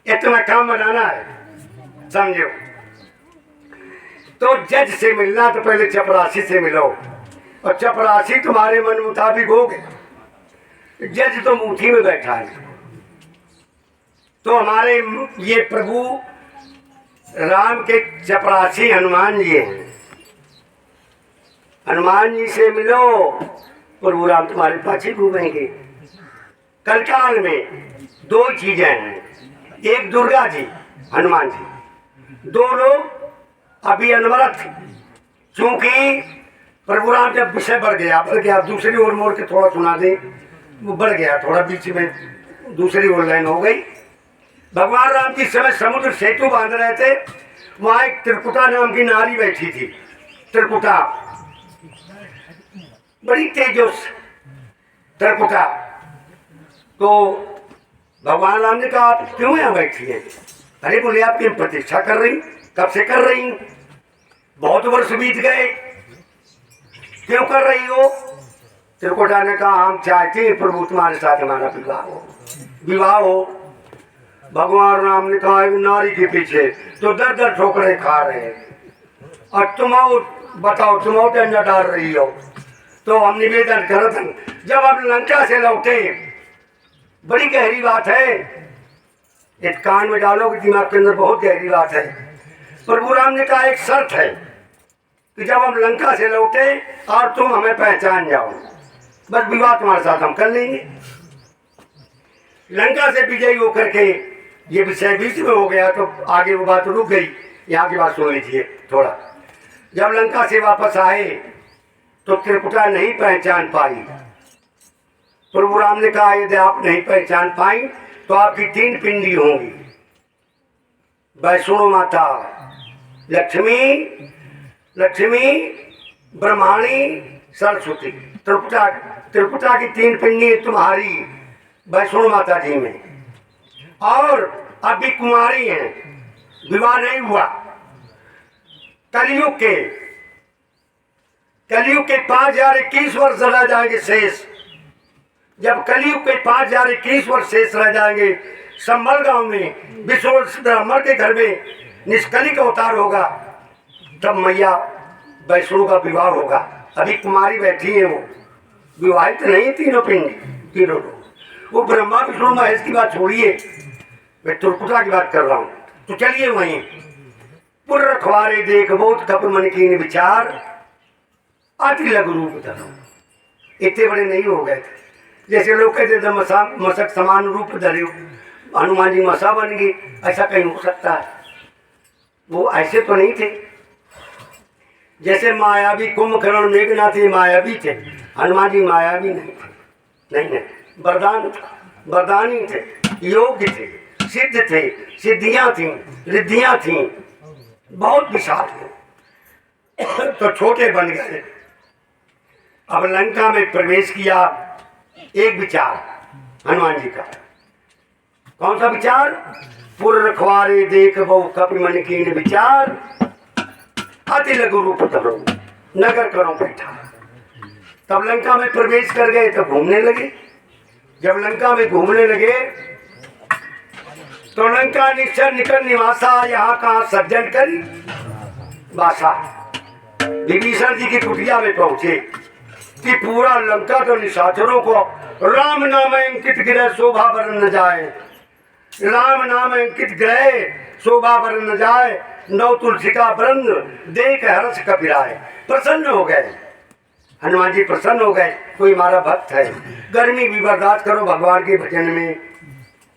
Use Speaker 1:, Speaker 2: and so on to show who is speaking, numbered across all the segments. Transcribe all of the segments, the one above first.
Speaker 1: ये तुम्हें काम बनाना है, समझो। तो जज से मिलना तो पहले चपरासी से मिलो, और चपरासी तुम्हारे मन मुताबिक हो गए। जज तो मुट्ठी में बैठा है। तो हमारे ये प्रभु राम के चपरासी हनुमान जी हैं। हनुमान जी से मिलो, प्रभु राम तुम्हारे पास ही घूमेंगे। कलकाल में दो चीजें हैं, एक दुर्गा जी, हनुमान जी, दो लोग अभी अनवरत। क्योंकि प्रभु राम जब विषय बढ़ गया दूसरी ओर मोड़ के थोड़ा सुना दे, वो बढ़ गया थोड़ा, बीच में दूसरी ओर लाइन हो गई। भगवान राम जी समय समुद्र सेतु बांध रहे थे, वहां एक त्रिकुटा नाम की नारी बैठी थी। त्रिकुटा बड़ी तेजस त्रिकुटा। तो भगवान राम ने कहा आप क्यों यहाँ बैठी हैं? अरे बोले आपकी प्रतीक्षा कर रही, कब से कर रही, बहुत वर्ष बीत गए, क्यों कर रही हो? त्रिकुटा ने कहा हम चाहते हैं प्रभु तुम्हारे साथ हमारा विवाह हो। भगवान राम ने कहा नारी के पीछे तो दर दर ठोकरें खा रहे हैं, और तुम बताओ तुम डंडा डाल रही हो। तो हम निवेदन करते हैं, जब हम लंका से लौटे, बड़ी गहरी बात है, एक कान में डालोगे दिमाग के अंदर, बहुत गहरी बात है। प्रभु राम ने कहा एक शर्त है कि जब हम लंका से लौटे और तुम हमें पहचान जाओ, बस विवाह तुम्हारे साथ हम कर लेंगे। लंका से विजयी होकर के ये विषय बीच में हो गया, तो आगे वो बात रुक गई। यहाँ की बात सुन लीजिए थोड़ा। जब लंका से वापस आए तो त्रिकुटा नहीं पहचान पाई। प्रभु राम ने कहा यदि आप नहीं पहचान पाई तो आपकी 3 पिंडी होंगी, वैष्णो माता, लक्ष्मी, ब्रह्माणी, सरस्वती। त्रिपुटा की 3 पिंडी तुम्हारी वैष्णो माता जी में, और अभी कुमारी हैं, विवाह नहीं हुआ। कलयुग के 5021 वर्ष रह जाएंगे शेष। जब कलयुग के 5021 वर्ष शेष रह जाएंगे, संभल गांव में विश्व ब्राह्मण के घर में निष्कलिक अवतार होगा, तब मैया वैष्णो का विवाह होगा। अभी कुमारी बैठी है, वो विवाहित नहीं, तीनों पिंडी, तीनों लोग। वो ब्रह्मा विष्णु महेश की बात छोड़िए, मैं त्रिकुटा की बात कर रहा हूँ। तो चलिए वहीं। पुर रखवारे देख बहुत कप मन कीन विचार, अति लघु रूप धरो। इतने बड़े नहीं हो गए थे, जैसे लोग कहते थे मसक समान रूप धरे, हनुमान जी मसा बन गए, ऐसा कहीं हो सकता है? वो ऐसे तो नहीं थे। जैसे मायावी कुंभकर्ण मेघनाथ मायावी थे, हनुमान जी मायावी नहीं थे। नहीं, वरदानी थे, योग्य थे, सिद्ध थे, सिद्धियां थी, रिद्धियां थी, बहुत विशाल थे। तो छोटे बन गए। अब लंका में प्रवेश किया, एक विचार हनुमान जी का। कौन सा विचार? पुर रखवारे देख बहु कपि मन कीन विचार, अति लघु रूप धरो नगर करो बैठा। तब लंका में प्रवेश कर गए, तब घूमने लगे। जब लंका में घूमने लगे तो लंका निश्चर निकल निवासा, यहाँ कहाँ सज्जन करी बासा। विभीषण जी की कुटिया में पहुंचे कि पूरा लंका तो निशाचरों को राम नाम अंकित गिरह शोभा बरन न जाए, राम नाम अंकित ग्रह शोभा बरन न जाए, नौ तुलसी का वृंद देख हर्ष कपिराए। प्रसन्न हो गए, हनुमान जी प्रसन्न हो गए, कोई हमारा भक्त है। गर्मी भी बर्दाश्त करो भगवान के भजन में,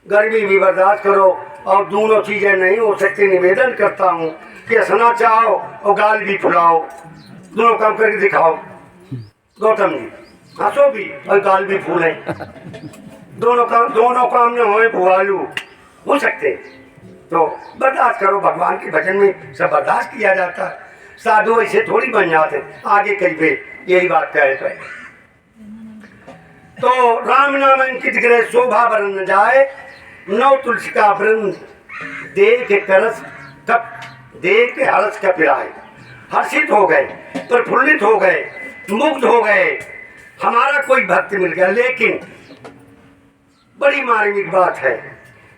Speaker 1: गर्मी भी बर्दाश्त करो, और दोनों चीजें नहीं हो सकती। निवेदन करता हूँ कि हंसना चाहो और गाल भी फुलाओ, दोनों काम करके दिखाओ। गौतम जी हंसो भी और गाल भी फूले, दोनों काम न होए भुआलू हो सकते। तो बर्दाश्त करो, भगवान के भजन में सब बर्दाश्त किया जाता है। साधु ऐसे थोड़ी बन जाते, आगे कहीं यही बात कहे तो राम नाम अंकित ग्रह शोभा बरन न जाए, नौ तुलसी का वृंद देख करस कप देख हर्ष कपिराए। हर्षित हो गए, प्रफुल्लित हो गए, मुग्ध हो गए, हमारा कोई भक्त मिल गया। लेकिन बड़ी मार्मिक बात है,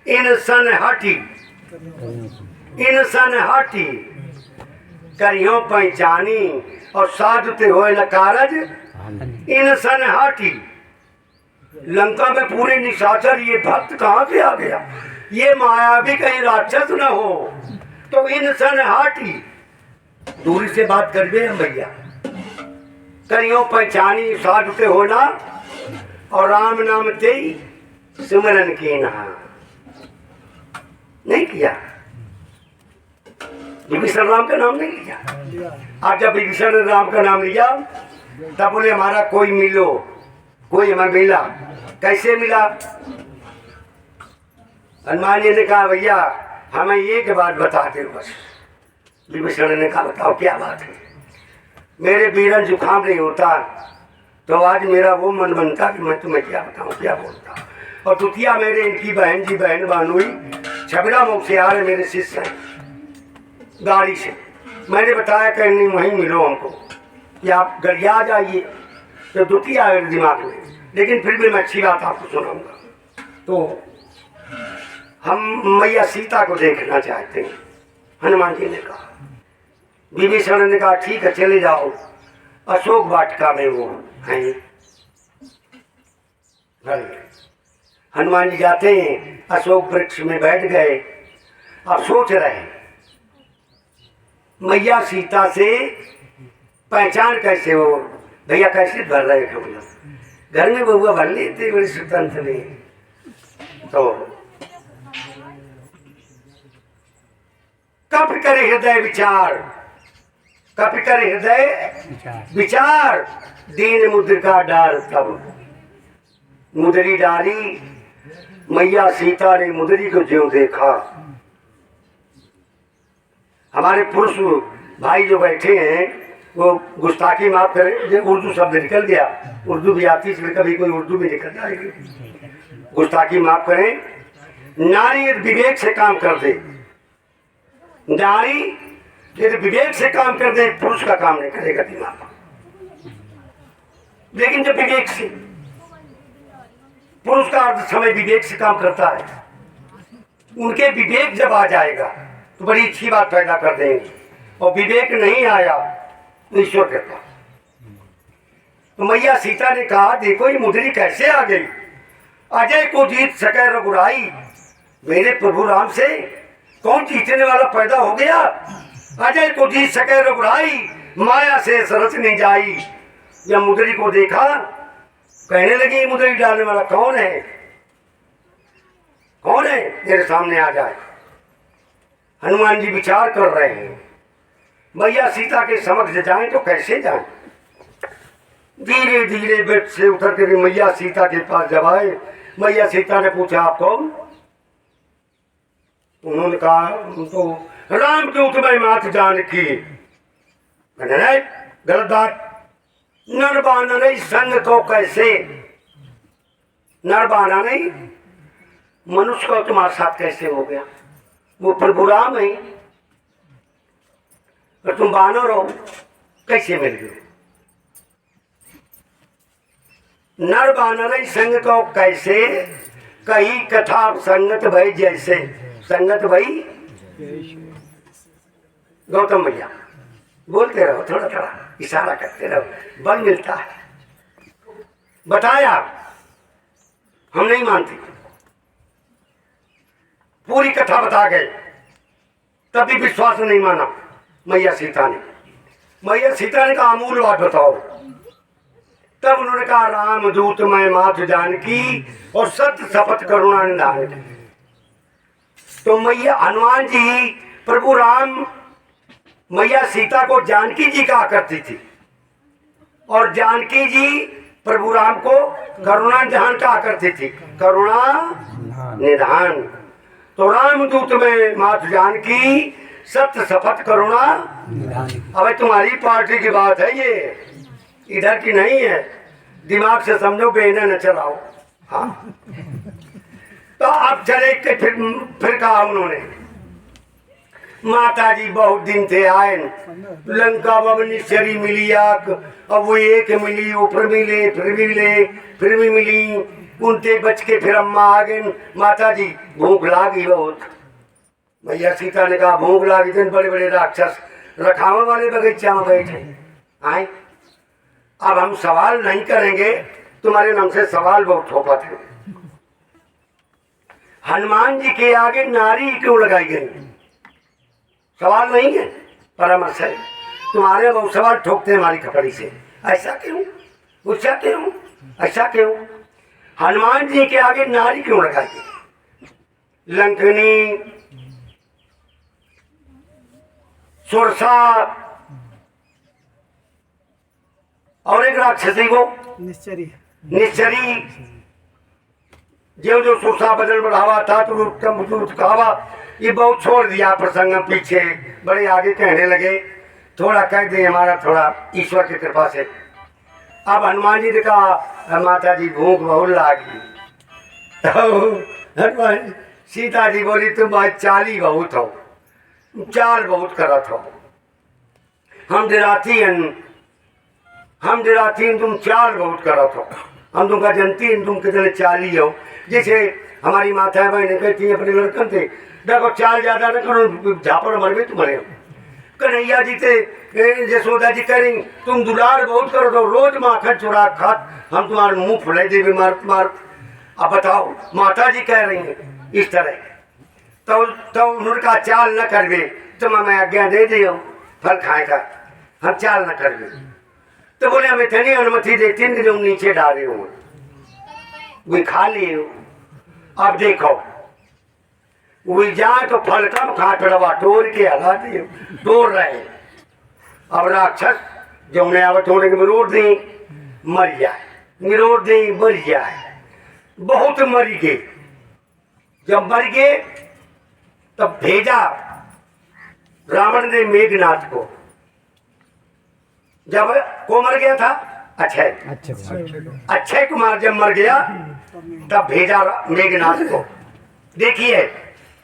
Speaker 1: इंसान हाटी करियो पहचानी और साधु ते होए न कारज इंसान हाटी। लंका में पूरे निशाचर ये भक्त कहाँ से आ गया, ये माया भी कहीं राक्षस न हो, तो इंसान हाटी। दूरी से बात करिए हम भैया। करियो पहचानी साधु ते होना और राम नाम ते सिमरन की ना नहीं किया, विभीषण राम का नाम नहीं लिया। आज जब विभीषण ने राम का नाम लिया तब बोले हमारा कोई मिलो, कोई हमें मिला। कैसे मिला? हनुमान जी ने कहा भैया हमें एक बात बताते हो बस। विभीषण ने कहा बताओ क्या बात है। मेरे बीरन जुकाम नहीं होता तो आज मेरा वो मन बनता कि मैं तुम्हें क्या बताऊं, क्या बोलता। और द्वितीया मेरे इनकी बहन जी बहन बानुई छबरा मुख से आ रहे मेरे शिष्य हैं गाड़ी से। मैंने बताया कि नहीं वहीं मिलो हमको कि आप गरिया जाइए, तो द्वितीया मेरे दिमाग में, लेकिन फिर भी मैं अच्छी बात आपको सुनाऊंगा। तो हम मैया सीता को देखना चाहते हैं। हनुमान जी ने कहा, विभीषण ने कहा ठीक है चले जाओ, अशोक वाटिका में वो हैं। हनुमान जी जाते हैं, अशोक वृक्ष में बैठ गए। अब सोच रहे हैं मैया सीता से पहचान कैसे हो। भैया कैसे भर रहे हम लोग, घर में बहुआ भर लेते बड़े स्वतंत्र में। तो कब करे हृदय विचार, कब करे हृदय विचार, दीन मुद्रिका डाल तब मुदरी डाली। मैया सीता ने मुदरी को ज्यों देखा। हमारे पुरुष भाई जो बैठे हैं वो गुस्ताखी माफ करें, उर्दू शब्द निकल गया, उर्दू भी आती है कभी कोई उर्दू भी निकल जाएगी, गुस्ताखी माफ करें। नारी यदि विवेक से काम कर दे, नारी यदि विवेक से काम कर दे, पुरुष का काम नहीं करेगा दिमाग। लेकिन जब विवेक से, पुरुष का अर्ध समय विवेक से काम करता है, उनके विवेक जब आ जाएगा तो बड़ी अच्छी बात पैदा कर देंगे। और विवेक नहीं आया तो ईश्वर करता। तो मैया सीता ने कहा देखो ये मुदरी कैसे आ गई। अजय को जीत सके रघुराई, मेरे प्रभु राम से कौन जीतने वाला पैदा हो गया। अजय को जीत सके रघुराई, माया से सरस नहीं जाई। जब मुदरी को देखा कहने लगी मुदरी डालने वाला कौन है, कौन है मेरे सामने आ जाए। हनुमान जी विचार कर रहे हैं मैया सीता के समक्ष जाएं तो कैसे जाएं। धीरे धीरे बेट से उतर कर मैया सीता के पास जब आए, मैया सीता ने पूछा आप कौन। उन्होंने कहा तो राम के उतमे मात जानकी। गलत बात, नर बाना नहीं संग को कैसे, नर बाना नहीं मनुष्य का तुम्हारे साथ कैसे हो गया। वो प्रभु राम है और तुम बानर हो, कैसे मिल गए। नर बानर संग को कैसे, कही कथा संगत भई जैसे। संगत भई गौतम भैया बोलते रहो, थोड़ा थोड़ा इशारा करते रहो, बल मिलता है। बताया हम नहीं मानते, पूरी कथा बता गए, तब भी विश्वास नहीं माना मैया सीता ने। मैया सीता ने कहा अमूल बात बताओ। तब उन्होंने कहा राम दूत मैं मात जानकी और सत्य शपथ करुणा निधान की। तो मैया हनुमान जी प्रभु राम मैया सीता को जानकी जी कहा करती थी और जानकी जी प्रभु राम को करुणा निधान कहा करती थी, करुणा निधान। तो रामदूत में मात जानकी सत्य शपथ करुणा। अब तुम्हारी पार्टी की बात है, ये इधर की नहीं है, दिमाग से समझो बेना न चलाओ। हाँ तो अब चले के फिर कहा उन्होंने माता जी बहुत दिन थे आए, लंका भवनेश्वरी मिली आग, अब वो एक मिली, ऊपर मिले, फिर भी मिली, फिर भी मिली, उनते बच के फिर अम्मा आ गई, माता जी भूख लागी बहुत। भैया सीता ने कहा भूख लागी तो बड़े बड़े राक्षस रखावा वाले बगीचा में बैठे आए। अब हम सवाल नहीं करेंगे, तुम्हारे नाम से सवाल बहुत ठोपत है। हनुमान जी के आगे नारी क्यों लगाई गई? सवाल नहीं है, परामर्श है। तुम्हारे बहुत सवाल ठोकते हैं हमारी खपड़ी से, ऐसा क्यों, ऐसा क्यों, ऐसा क्यों? हनुमान जी के आगे नारी क्यों लगाई गई? लंकनी, सुरसा और एक राक्षसी को निश्चरी, जो जो सुरसा बदल बढ़ावा था तो उत्तम खावा, ये बहुत छोड़ दिया प्रसंग पीछे, बड़े आगे कहने लगे। थोड़ा कह दे हमारा थोड़ा ईश्वर की कृपा से। अब हनुमान जी ने कहा माता जी भूख बहुत लागी। तो हनुमान सीता जी बोली तुम आज चाली बहुत हो, चाल बहुत करत हो, हम डराती तुम चाल बहुत करत हो, हम तुमका जनती तुम कितने चाली हो। जैसे हमारी माता बहने कहती है अपने लड़कन से देखो चाल ज्यादा न करो, झापड़ मर भी तुम्हारे। कन्हैया जी थे यशोदा जी कह रही तुम दुलार बहुत करो तो रोज माखन चुरा खात, हम तुम्हारे मुंह फुले देवी मार। अब बताओ माता जी कह रही हैं इस तरह, तो उनका चाल न करवे तो मैं आज्ञा दे दियो फल खाए का, हम चाल न करवे। तो बोले हमें इतनी अनुमति देती कि जो नीचे डाले हो वे खा लिए हो। अब देखो वे जाए तो फल कम खाटड़वा तोड़ के हला दिए, तोड़ रहे। अब राक्षस जो उन्हें अब तोड़ने के मरोड़ दी मर जाए, मरोड़ दी मर जाए, बहुत मर गए। जब मर गए तब भेजा रावण ने मेघनाथ को। जब को मर गया था अक्षय कुमार जब मर गया तब भेजा मेघनाथ को। देखिए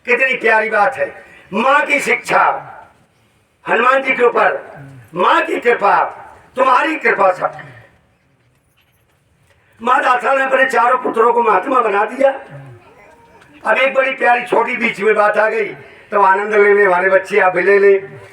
Speaker 1: कितनी प्यारी बात है, माँ की शिक्षा हनुमान जी के ऊपर, माँ की कृपा, तुम्हारी कृपा सब। माँ दासा ने अपने चारों पुत्रों को महात्मा बना दिया। अब एक बड़ी प्यारी छोटी बीच में बात आ गई तो आनंद लेने वाले बच्चे आप ले ले।